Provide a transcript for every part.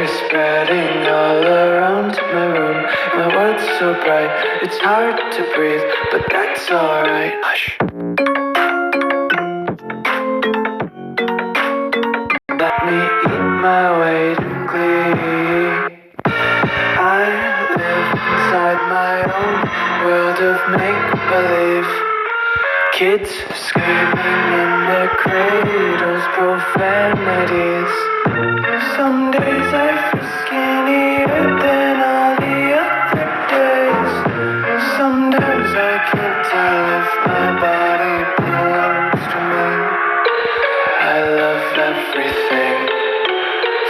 Fire spreading all around my room. My world's so bright, it's hard to breathe, but that's alright. Hush. Let me eat my weight in glee. I live inside my own world of make-believe. Kids screaming in their cradles, profanities. Some days I feel skinnier than all the other days. Sometimes I can't tell if my body belongs to me. I love everything.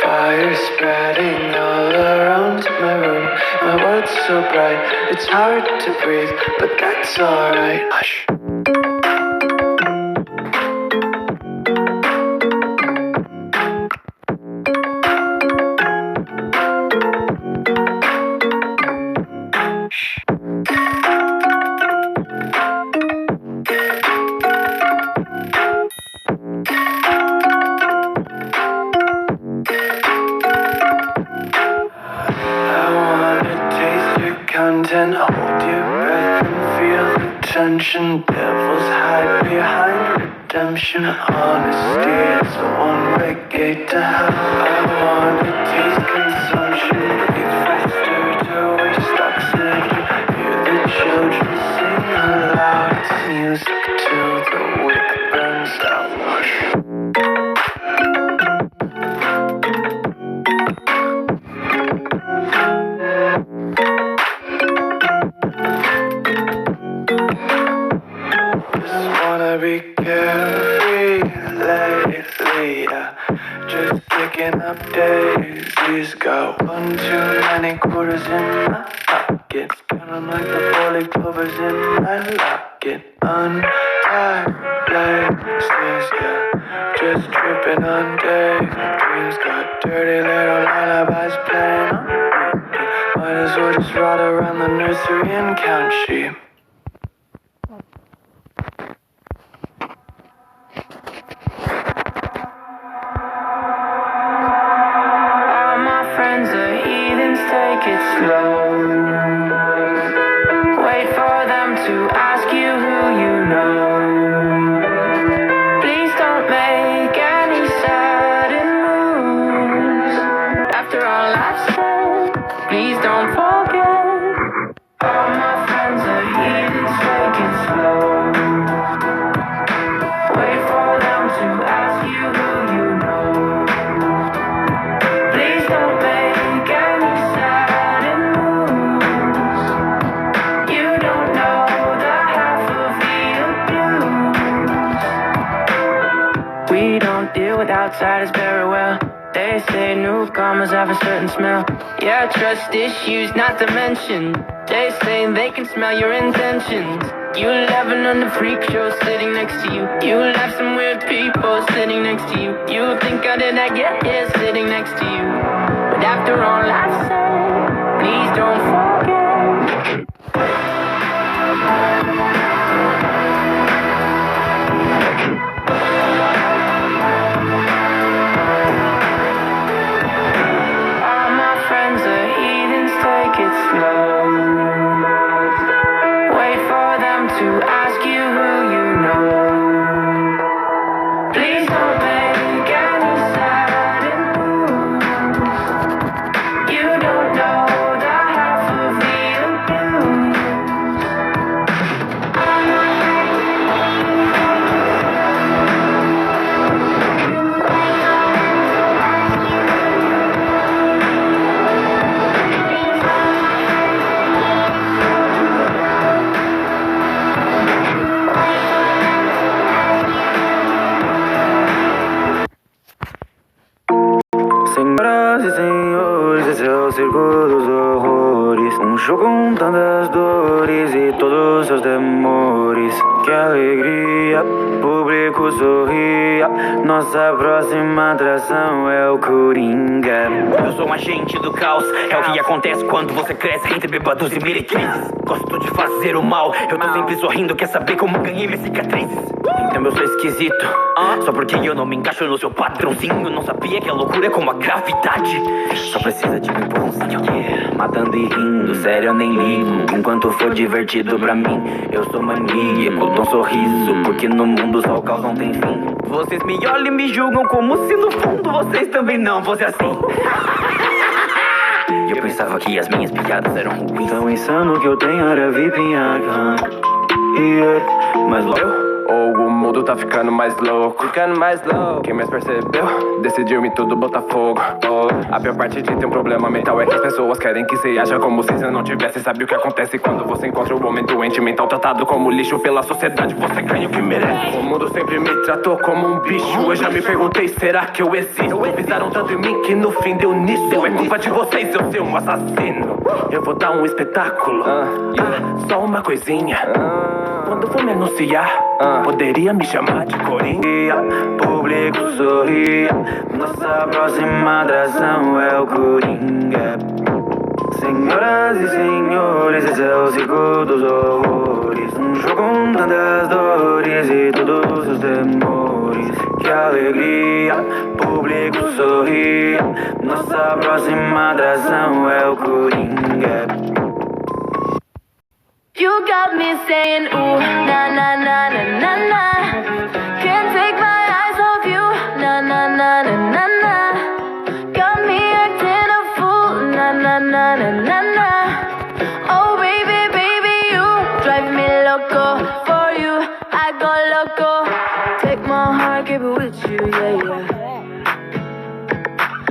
Fire spreading all around my room. My world's so bright, it's hard to breathe, but that's alright. Hush. Content, hold your breath and feel the tension. Devils hide behind redemption. Honesty is a one-way gate to hell. I wanna taste consumption. Breathe faster to waste oxygen. Hear the children sing aloud. It's music till the wick burns out. Be carefree lately, yeah. Just picking up daisies. Got one too many quarters in my pocket. Spin 'em like the four-leaf clovers in my locket. Untied laces, yeah. Just tripping on daydreams. Got dirty little lullabies playing on repeat. Might as well just ride around the nursery and count sheep. Take it slow. Wait for them to ask you who you know. Please don't make any sudden moves. After all I've said, please don't forget. All my friends are heathens, take it slow. Wait for them to ask you who you know. Please don't make any sudden moves. You don't know the half of the abuse. We don't deal with outsiders very well. They say newcomers have a certain smell. Yeah, trust issues not to mention. They say they can smell your intentions. You laughing on the freak show sitting next to you. You laugh some weird people sitting next to you. You think how did I get here sitting next to you? But after all I said, please don't forget. All my friends are heathens, take it slow. Wait for them to ask you who you know. Please don't make any sudden moves. You don't know the half of the abuse. Senhoras e senhores, esse é o circo dos horrores. Um show com tantas dores e todos os seus temores. Que alegria, público sorria. Nossa próxima atração é o Coringa. Eu sou um agente do caos. É o que acontece quando você cresce entre bêbados e meretrizes. Gosto de fazer o mal. Eu tô sempre sorrindo, quer saber como ganhei minhas cicatrizes? Então eu sou esquisito, só porque eu não me encaixo no seu padrãozinho. Não sabia que a loucura é como a gravidade. Só precisa de um empurrãozinho. Matando e rindo, sério eu nem ligo. Enquanto for divertido pra mim, eu sou maníaco. Dou um sorriso, porque no mundo só o caos não tem fim. Vocês me olham e me julgam como se no fundo vocês também não fossem assim. Eu pensava que as minhas piadas eram ruins. Tão insano que eu tenho área VIP em Arkham. Mas logo Ou o mundo tá ficando mais louco. Quem mais percebeu? Decidiu em tudo botar fogo. A pior parte de ter um problema mental é que as pessoas querem que você haja como se você não tivesse. Sabe o que acontece quando você encontra um homem doente mental tratado como lixo pela sociedade? Você ganha o que merece. O mundo sempre me tratou como um bicho. Eu já me perguntei, será que eu existo? Pisaram tanto em mim que no fim deu nisso. É culpa de vocês eu ser um assassino. Eu vou dar um espetáculo. Só uma coisinha. Quando for me anunciar, poderia me chamar de Coringa. público sorria. Nossa próxima atração é o Coringa. Senhoras e senhores, esse é o circo dos horrores. Um show com tantas dores e todos os temores. Que alegria, público sorria. Nossa próxima atração é o Coringa. You got me saying ooh, na na na na na na. Can't take my eyes off you, na na na na na na. Got me acting a fool, na na na na na na.